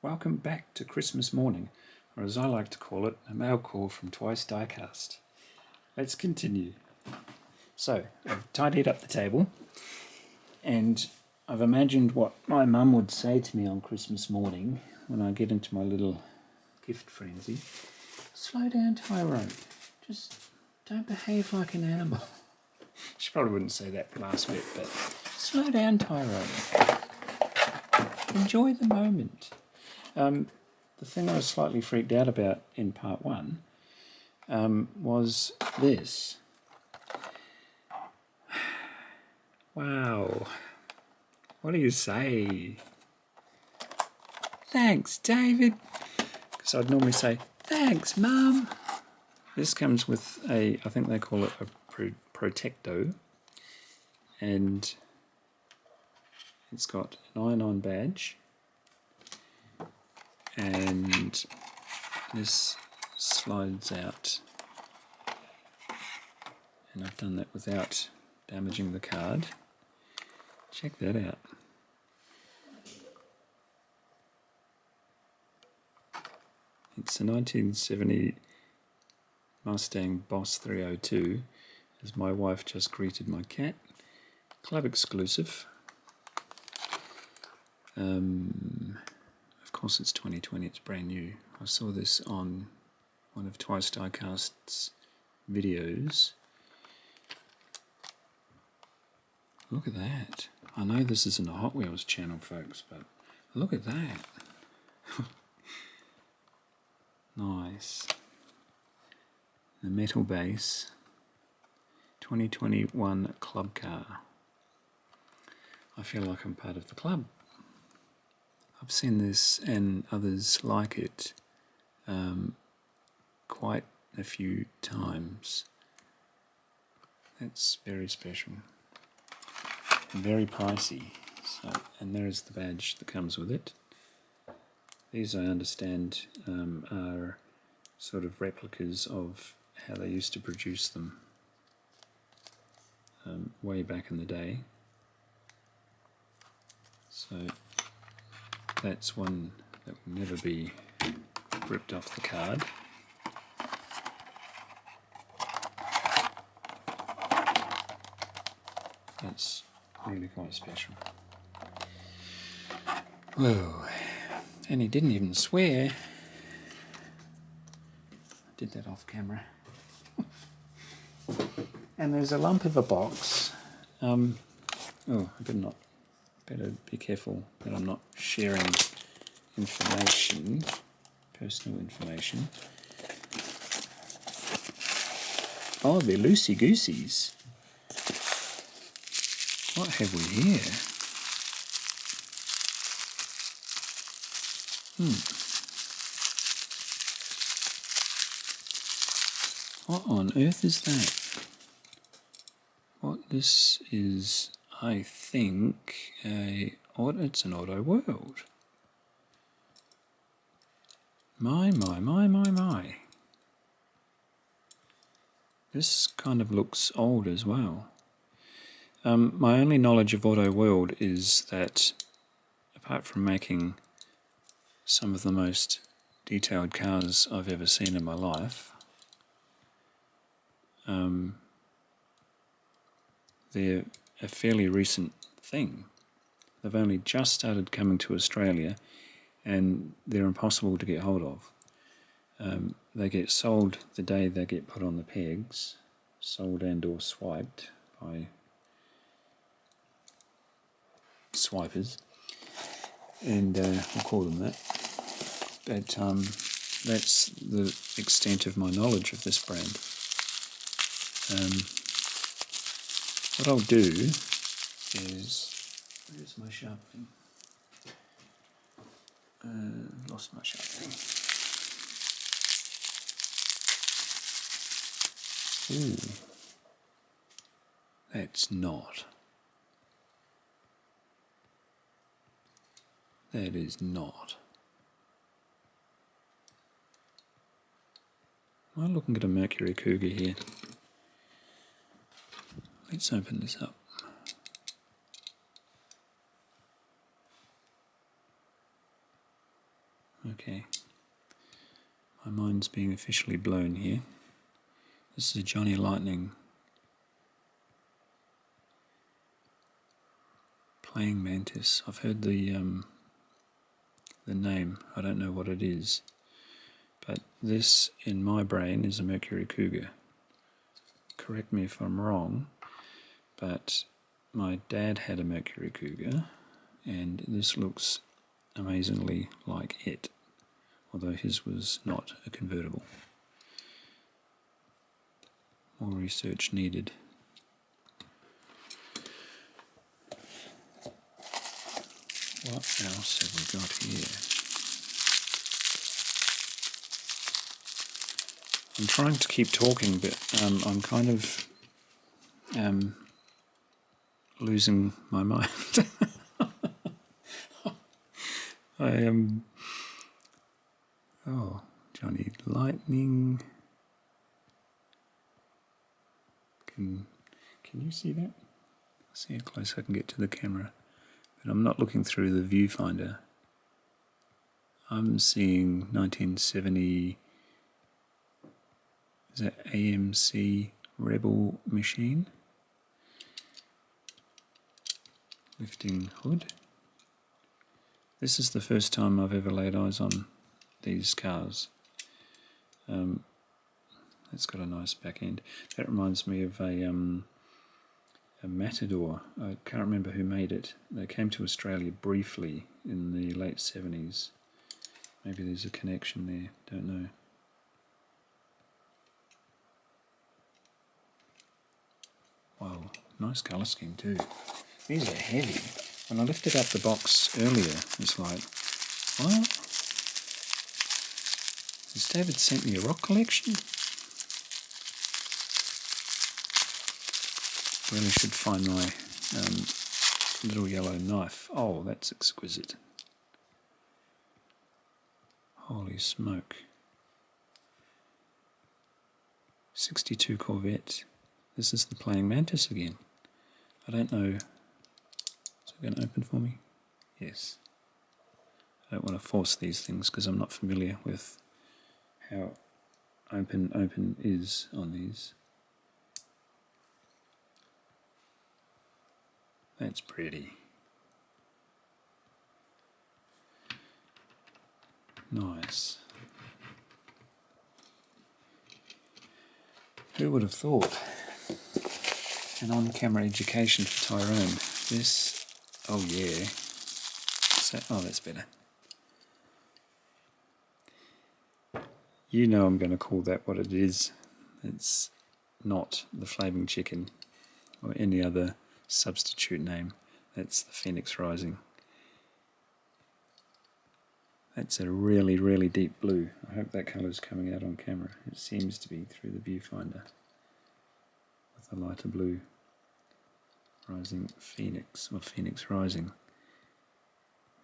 Welcome back to Christmas morning, or as I like to call it, a mail call from Twice Diecast. Let's continue. So, I've tidied up the table, and I've imagined what my mum would say to me on Christmas morning when I get into my little gift frenzy. Slow down, Tyrone. Just don't behave like an animal. She probably wouldn't say that last bit, but slow down, Tyrone. Enjoy the moment. The thing I was slightly freaked out about in part one was this. Wow. What do you say? Thanks, David. Because I'd normally say, thanks, Mum. This comes with I think they call it a Protecto. And it's got an iron-on badge. And this slides out. And I've done that without damaging the card. Check that out. It's a 1970 Mustang Boss 302, as my wife just greeted my cat. Club exclusive. Of course it's 2020, it's brand new. I saw this on one of Twice Diecast's videos. Look at that. I know this isn't a Hot Wheels channel, folks, but look at that. Nice. The metal base. 2021 club car. I feel like I'm part of the club. I've seen this and others like it quite a few times. That's very special. Very pricey. So, and there is the badge that comes with it. These, I understand, are sort of replicas of how they used to produce them way back in the day. So that's one that will never be ripped off the card. That's really quite special. Whoa. And he didn't even swear. I did that off camera. And there's a lump of a box. I better be careful that I'm not sharing information, personal information. Oh, they're loosey-gooseys. What have we here? What on earth is that? What this is, I think, it's an Auto World. My. This kind of looks old as well. My only knowledge of Auto World is that, apart from making some of the most detailed cars I've ever seen in my life, they're a fairly recent thing. They've only just started coming to Australia, and they're impossible to get hold of. They get sold the day they get put on the pegs, sold and or swiped by swipers, and we'll call them that. But that's the extent of my knowledge of this brand. What I'll do is, where's my sharp thing? Lost my sharp thing. Ooh, that's not. That is not. Am I looking at a Mercury Cougar here? Let's open this up. Okay. My mind's being officially blown here. This is a Johnny Lightning playing mantis. I've heard the name. I don't know what it is. But this, in my brain, is a Mercury Cougar. Correct me if I'm wrong, but my dad had a Mercury Cougar, and this looks amazingly like it, although his was not a convertible. More research needed. What else have we got here? I'm trying to keep talking, but I'm kind of losing my mind. I am. Oh, Johnny Lightning. Can you see that? See how close I can get to the camera. But I'm not looking through the viewfinder. I'm seeing 1970. Is that AMC Rebel machine? Lifting hood. This is the first time I've ever laid eyes on these cars. It's got a nice back end. That reminds me of a Matador. I can't remember who made it. They came to Australia briefly in the late 70s. Maybe there's a connection there, don't know. Wow, nice colour scheme too. These are heavy. When I lifted up the box earlier, it's like, what? Has David sent me a rock collection? Really should find my little yellow knife. Oh, that's exquisite. Holy smoke. 62 Corvette. This is the playing mantis again. I don't know. Is it going to open for me? Yes. I don't want to force these things because I'm not familiar with how open is on these. That's pretty. Nice. Who would have thought? An on-camera education for Tyrone. This, oh yeah. So, oh, that's better. You know I'm going to call that what it is. It's not the Flaming Chicken or any other substitute name. That's the Phoenix Rising. That's a really, really deep blue. I hope that colour is coming out on camera. It seems to be through the viewfinder. With a lighter blue. Rising Phoenix, or Phoenix Rising.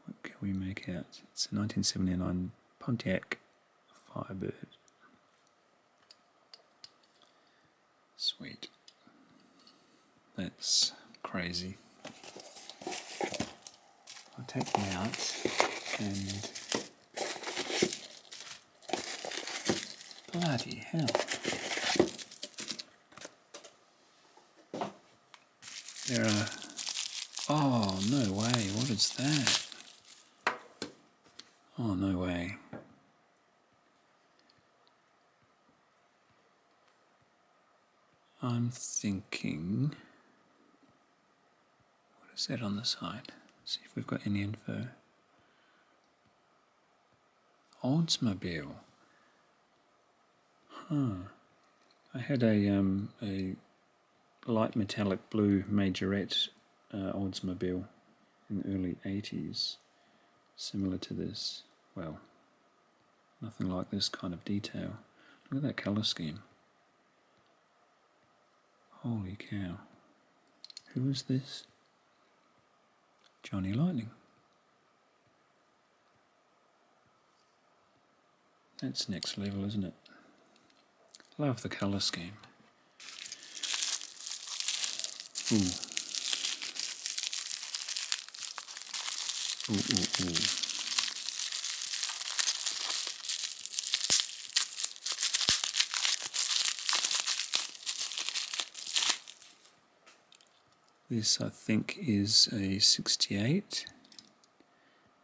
What can we make out? It's a 1979 Pontiac Firebird. Sweet. That's crazy. I'll take them out and bloody hell. There are... Oh, no way. What is that? Oh, no way. I'm thinking... What is that on the side? See if we've got any info. Oldsmobile. Huh. I had a light metallic blue Majorette Oldsmobile in the early 80s, similar to this. Well, nothing like this kind of detail. Look at that colour scheme. Holy cow. Who is this? Johnny Lightning. That's next level, isn't it? Love the colour scheme. Ooh. Ooh, ooh, ooh. This, I think, is a 68.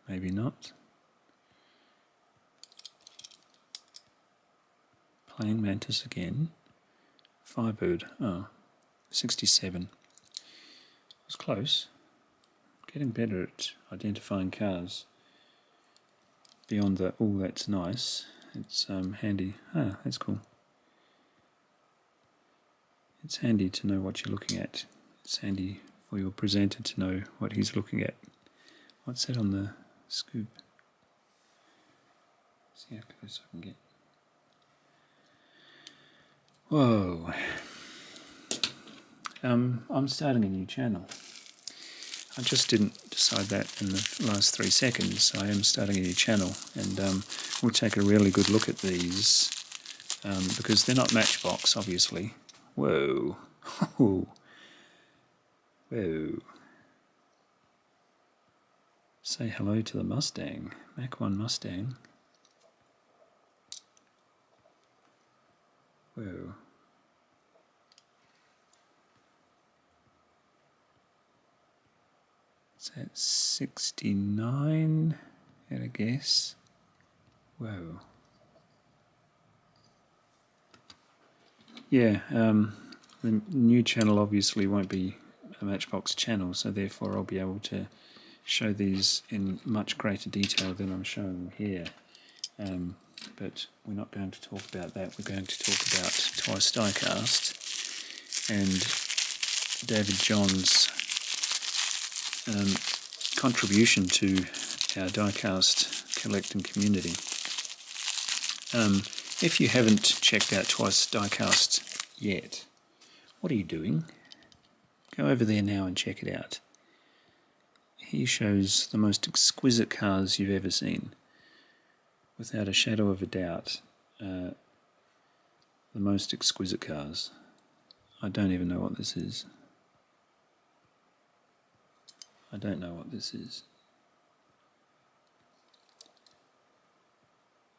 Maybe not. Plain mantis again. Firebird. Oh, 67. It was close. Getting better at identifying cars. Beyond the, oh, that's nice. It's handy. Ah, that's cool. It's handy to know what you're looking at. It's handy for your presenter to know what he's looking at. What's that on the scoop? See how close I can get. Whoa. I'm starting a new channel. I just didn't decide that in the last 3 seconds. I am starting a new channel, and we'll take a really good look at these because they're not Matchbox, obviously. Whoa. Whoa. Say hello to the Mustang, Mach 1 Mustang. Whoa. Is that 69 at a guess? Whoa. Yeah, the new channel obviously won't be a Matchbox channel, so therefore I'll be able to show these in much greater detail than I'm showing here. But we're not going to talk about that. We're going to talk about Twice Diecast and David John's contribution to our diecast collecting community. If you haven't checked out Twice Diecast yet, what are you doing? Go over there now and check it out. He shows the most exquisite cars you've ever seen. Without a shadow of a doubt, the most exquisite cars. I don't even know what this is. I don't know what this is.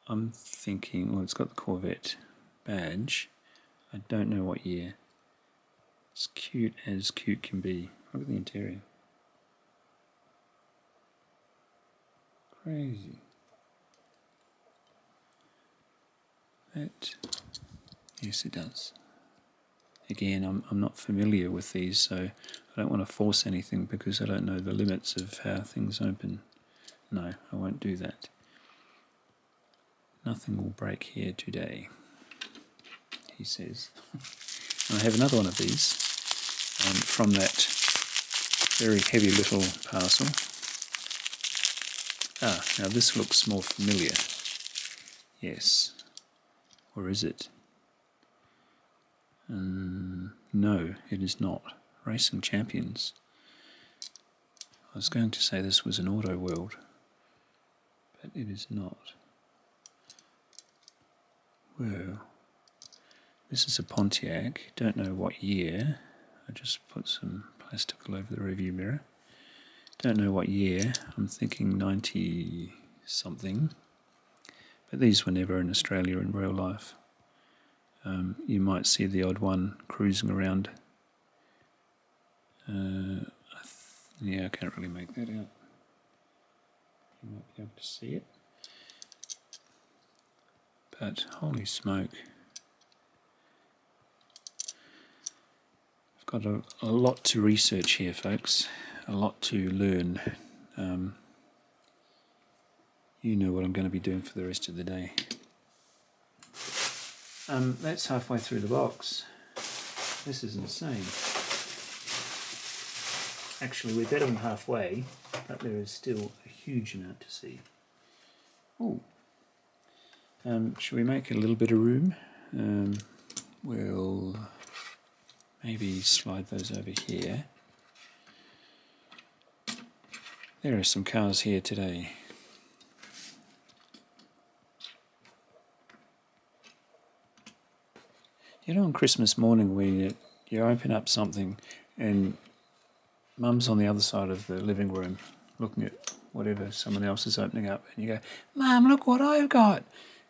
I'm thinking, well, it's got the Corvette badge. I don't know what year. It's cute as cute can be. Look at the interior. Crazy. That, yes, it does. Again, I'm not familiar with these, so I don't want to force anything because I don't know the limits of how things open. No, I won't do that. Nothing will break here today, he says. And I have another one of these from that very heavy little parcel. Ah, now this looks more familiar. Yes. Or is it? No, it is not. Racing Champions. I was going to say this was an Auto World, but it is not. Whoa. This is a Pontiac. Don't know what year. I just put some plastic all over the review mirror. Don't know what year. I'm thinking 90 something. But these were never in Australia in real life. You might see the odd one cruising around. Yeah, I can't really make that out. You might be able to see it. But holy smoke. I've got a lot to research here, folks. A lot to learn. You know what I'm going to be doing for the rest of the day. That's halfway through the box. This is insane. Actually, we're better than halfway, but there is still a huge amount to see. Oh. Should we make a little bit of room? We'll maybe slide those over here. There are some cars here today. You know, on Christmas morning when you open up something and Mum's on the other side of the living room looking at whatever someone else is opening up, and you go, "Mum, look what I've got."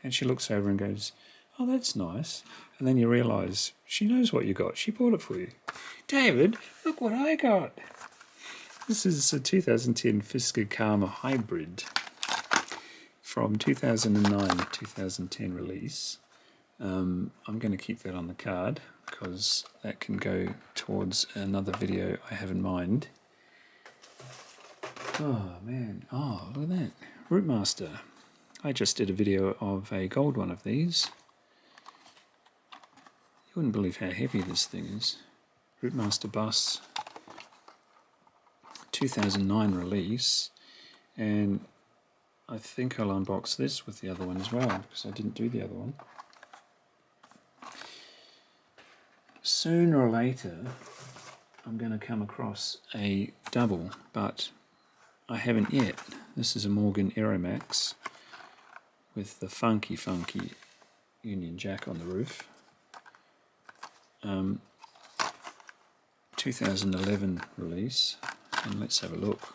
And she looks over and goes, "Oh, that's nice." And then you realise she knows what you got. She bought it for you. David, look what I got. This is a 2010 Fisker Karma Hybrid from 2009-2010 release. I'm going to keep that on the card because that can go towards another video I have in mind. Oh man, oh look at that, Routemaster. I just did a video of a gold one of these. You wouldn't believe how heavy this thing is. Routemaster bus, 2009 release, and I think I'll unbox this with the other one as well because I didn't do the other one. Sooner or later I'm going to come across a double, but I haven't yet. This is a Morgan Aeromax with the funky Union Jack on the roof. 2011 release, and let's have a look.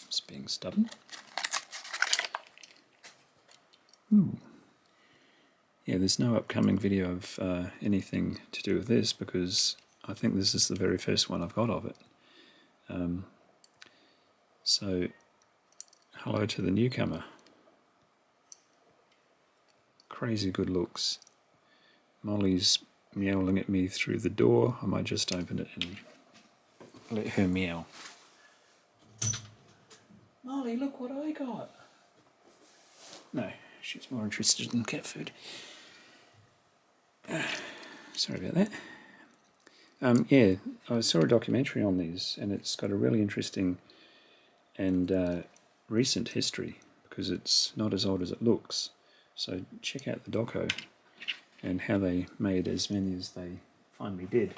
It's being stubborn. Ooh. Yeah, there's no upcoming video of anything to do with this because I think this is the very first one I've got of it. So, hello to the newcomer. Crazy good looks. Molly's meowing at me through the door. I might just open it and let her meow. Molly, look what I got. No, she's more interested in cat food. Sorry about that. Yeah, I saw a documentary on these, and it's got a really interesting and recent history because it's not as old as it looks. So check out the doco and how they made as many as they finally did.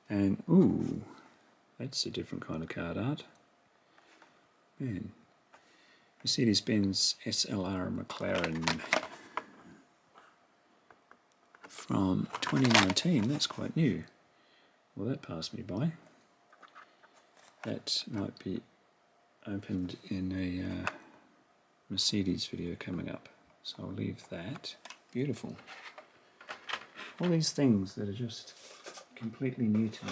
And ooh, that's a different kind of card art. Man, Mercedes-Benz SLR McLaren from 2019. That's quite new. Well, that passed me by. That might be opened in a Mercedes video coming up, so I'll leave that. Beautiful. All these things that are just completely new to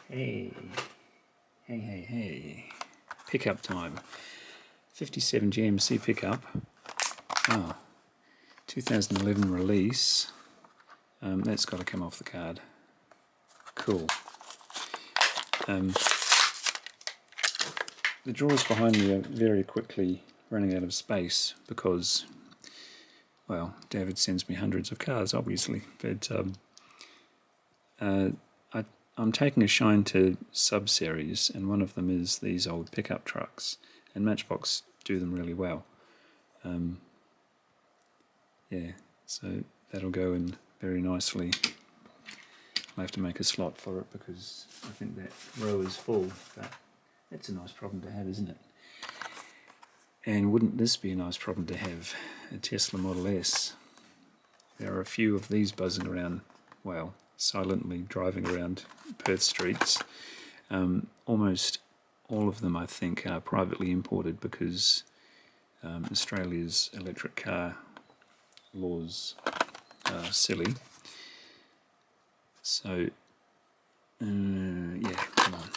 me. Hey. Pickup time. 57 GMC pickup. Oh, 2011 release. That's got to come off the card. Cool. The drawers behind me are very quickly running out of space because, well, David sends me hundreds of cars, obviously, but I'm taking a shine to sub-series, and one of them is these old pickup trucks, and Matchbox do them really well. Yeah, so that'll go in very nicely. I'll have to make a slot for it because I think that row is full, but that's a nice problem to have, isn't it? And wouldn't this be a nice problem to have? A Tesla Model S. There are a few of these buzzing around, well, silently driving around Perth streets. Almost all of them, I think, are privately imported because Australia's electric car laws are silly. So, yeah, come on.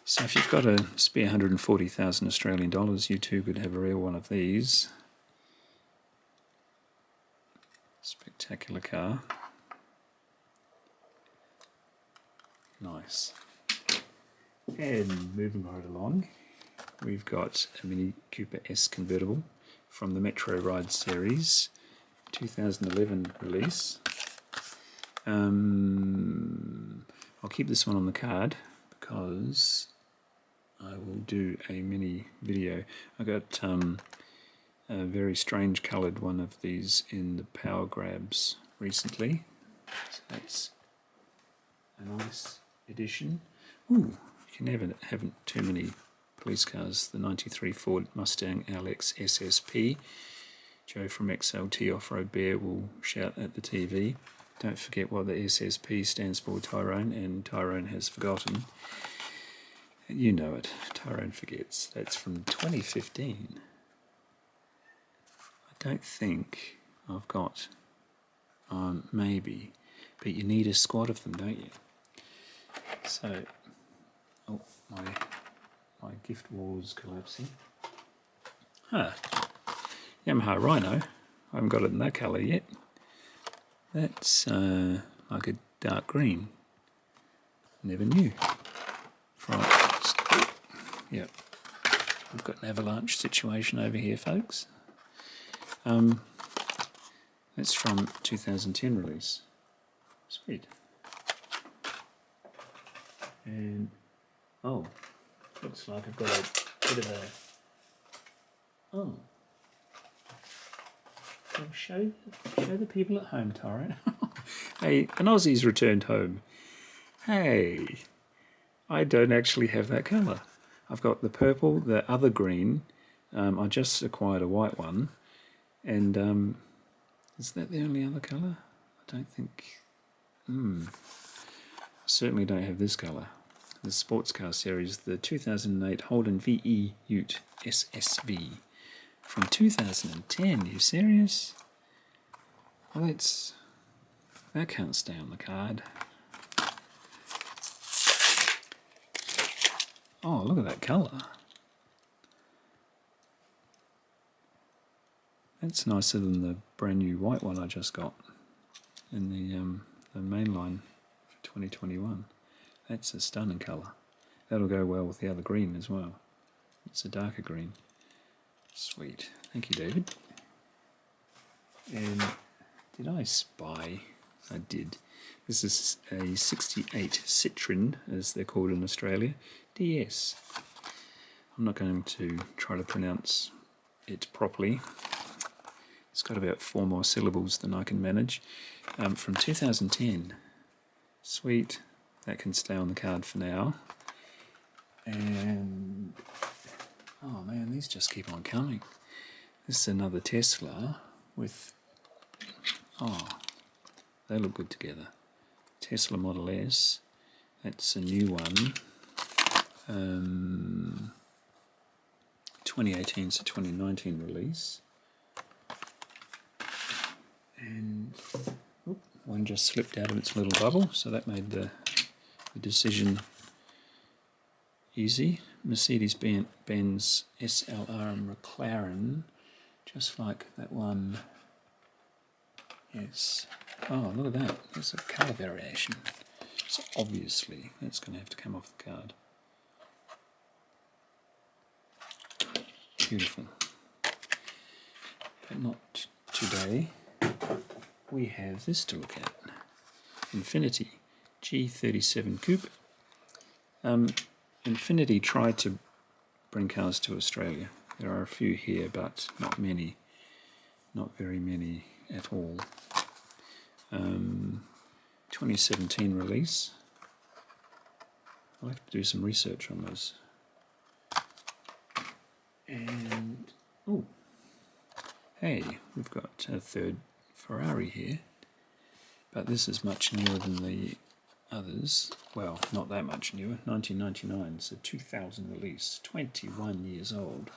So if you've got a spare 140,000 Australian dollars, you too could have a real one of these. Spectacular car. Nice. And moving right along, we've got a Mini Cooper S convertible from the Metro Ride series, 2011 release. I'll keep this one on the card because I will do a mini video. I got a very strange coloured one of these in the Power Grabs recently. So that's a nice addition. Ooh, you can never have too many police cars. The 93 Ford Mustang LX SSP Joe from XLT Off-Road Bear will shout at the TV. Don't forget what the SSP stands for, Tyrone, and Tyrone has forgotten. You know it. Tyrone forgets. That's from 2015. I don't think I've got, maybe, but you need a squad of them, don't you? So, oh, my gift wall is collapsing. Yamaha Rhino. I haven't got it in that colour yet. That's like a dark green. Never knew. Right. Yep. We've got an avalanche situation over here, folks. That's from 2010 release. Sweet. And oh, looks like I've got a bit of a. Oh. Well, show the people at home, Tyrone. Hey, an Aussie's returned home. Hey, I don't actually have that colour. I've got the purple, the other green. I just acquired a white one. And is that the only other colour? I don't think. I certainly don't have this colour. The sports car series, the 2008 Holden VE Ute SSV. From 2010, you serious? Well, that can't stay on the card. Oh, look at that colour. That's nicer than the brand new white one I just got in the mainline for 2021. That's a stunning colour. That'll go well with the other green as well. It's a darker green. Sweet. Thank you, David. And did I spy? I did. This is a 68 Citroen, as they're called in Australia, DS. I'm not going to try to pronounce it properly. It's got about 4 more syllables than I can manage. From 2010. Sweet. That can stay on the card for now. And oh man, these just keep on coming. This is another Tesla with, oh, they look good together. Tesla Model S. That's a new one. 2018 to 2019 release. And one just slipped out of its little bubble, so that made the decision easy. Mercedes-Benz SLR and McLaren, just like that one. Yes. Oh, look at that. There's a colour variation. So obviously that's going to have to come off the card. Beautiful. But not today. We have this to look at. Infiniti G37 Coupe. Infiniti tried to bring cars to Australia. There are a few here, but not many. Not very many at all. 2017 release. I'll have to do some research on those. And, oh, hey, we've got a third Ferrari here. But this is much newer than the others. Well, not that much newer. 1999, so 2000 release. 21 years old.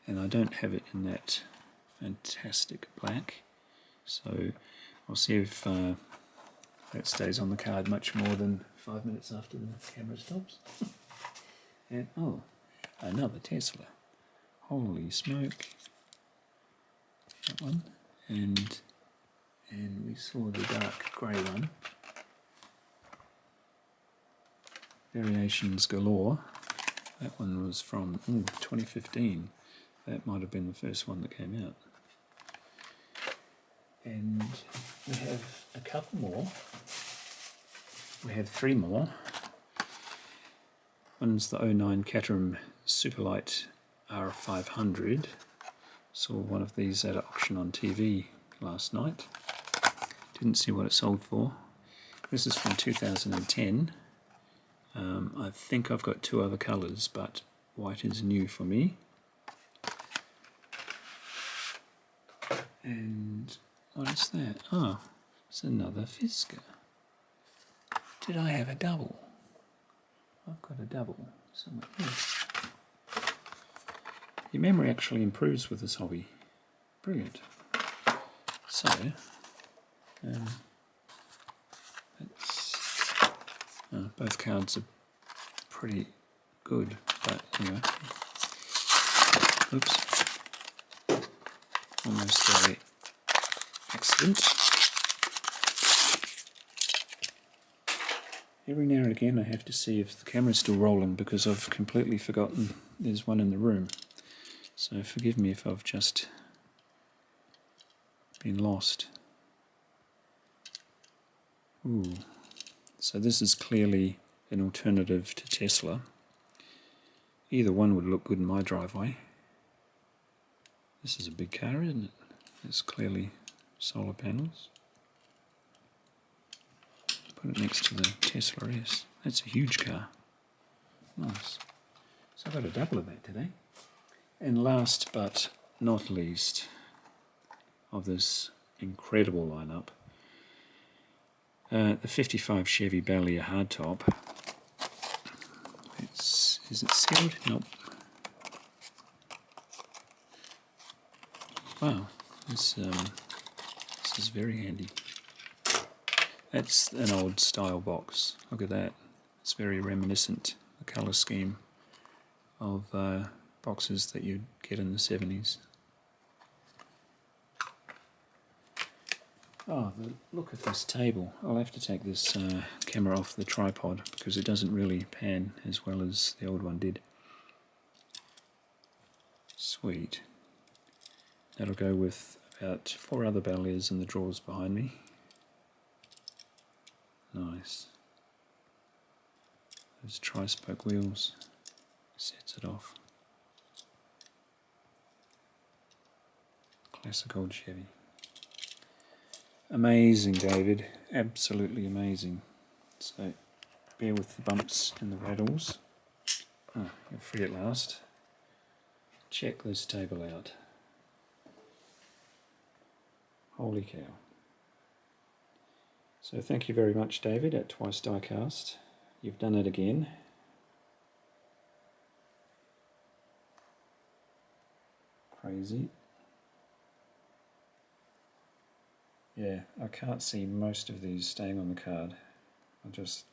And I don't have it in that fantastic black. So I'll see if that stays on the card much more than 5 minutes after the camera stops. And, oh, another Tesla. Holy smoke. That one. And we saw the dark grey one. Variations galore. That one was from 2015. That might have been the first one that came out. And we have a couple more. We have 3 more. One's the 09 Caterham Superlight R500. Saw one of these at auction on TV last night. Didn't see what it sold for. This is from 2010. I think I've got 2 other colours, but white is new for me. And what is that? Oh, it's another Fisker. Did I have a double? I've got a double somewhere here. Your memory actually improves with this hobby. Brilliant. So, both cards are pretty good, but anyway. Oops. Almost a accident. Every now and again I have to see if the camera's still rolling because I've completely forgotten there's one in the room. So forgive me if I've just been lost. Ooh. So this is clearly an alternative to Tesla. Either one would look good in my driveway. This is a big car, isn't it? It's clearly solar panels. Put it next to the Tesla S. That's a huge car. Nice. So I've got a double of that today. And last but not least of this incredible lineup, the 55 Chevy Bel Air hardtop. Is it sealed? Nope. Wow, this is very handy. That's an old style box. Look at that. It's very reminiscent, the colour scheme of boxes that you'd get in the 70s. Oh, the look at this table. I'll have to take this camera off the tripod because it doesn't really pan as well as the old one did. Sweet. That'll go with about 4 other Bel Airs in the drawers behind me. Nice. Those tri-spoke wheels sets it off. Classic old Chevy. Amazing, David. Absolutely amazing. So, bear with the bumps and the rattles. Oh, you're free at last. Check this table out. Holy cow. So thank you very much, David, at Twice Diecast. You've done it again. Crazy. Yeah, I can't see most of these staying on the card. I'll just,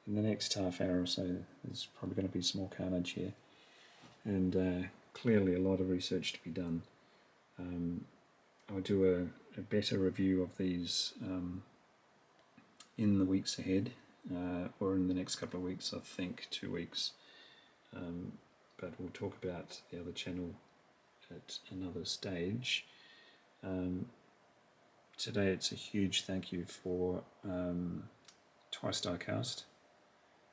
in the next half hour or so, there's probably going to be small carnage here. And clearly a lot of research to be done. I'll do a better review of these in the weeks ahead, or in the next couple of weeks, I think 2 weeks. But we'll talk about the other channel at another stage. Today it's a huge thank you for Twice Diecast,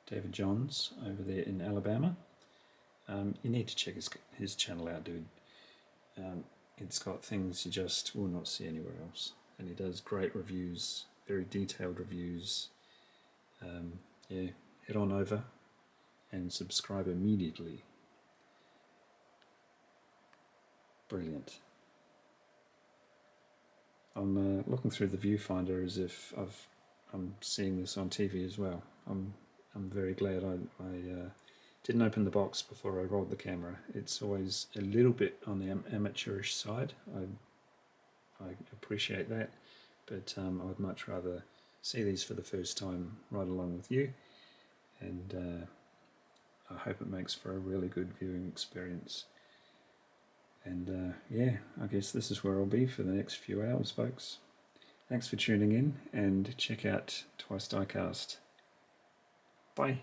David Johns over there in Alabama. You need to check his channel out, dude. It's got things you just will not see anywhere else, and he does great reviews, very detailed reviews. Yeah, head on over and subscribe immediately. Brilliant. I'm looking through the viewfinder as if I'm seeing this on TV as well. I'm very glad I didn't open the box before I rolled the camera. It's always a little bit on the amateurish side. I appreciate that, but I would much rather see these for the first time right along with you, and I hope it makes for a really good viewing experience. And yeah, I guess this is where I'll be for the next few hours, folks. Thanks for tuning in, and check out Twice Diecast. Bye.